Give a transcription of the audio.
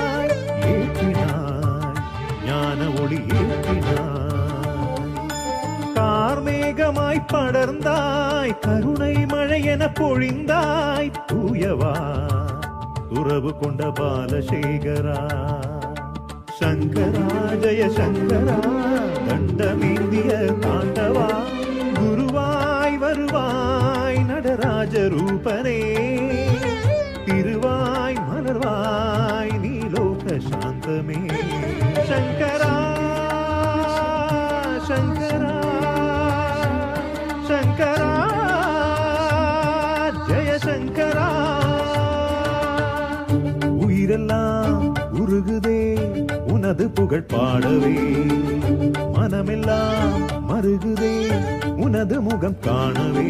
ஏற்றினாய் ஏற்றினாய் ஞான ஒளி ஏற்றினாய். கார்மேகமாய் படர்ந்தாய் கருணை மழையென பொழிந்தாய் தூயவா துறவு கொண்ட பாலசேகரா. சங்கரா ஜெய சங்கரா தண்டமேந்திய தாண்டவா குருவாய் வருவாய் நடராஜ ரூபனே. திருவாய் மலர்வாய் நீலோக சாந்தமே. சங்கரா சங்கரா சங்கரா ஜெய சங்கரா. உயிரெல்லாம் உருகுதே உனது புகழ் பாடவே. மனமெல்லாம் மருகுதே உனது முகம் காணவே.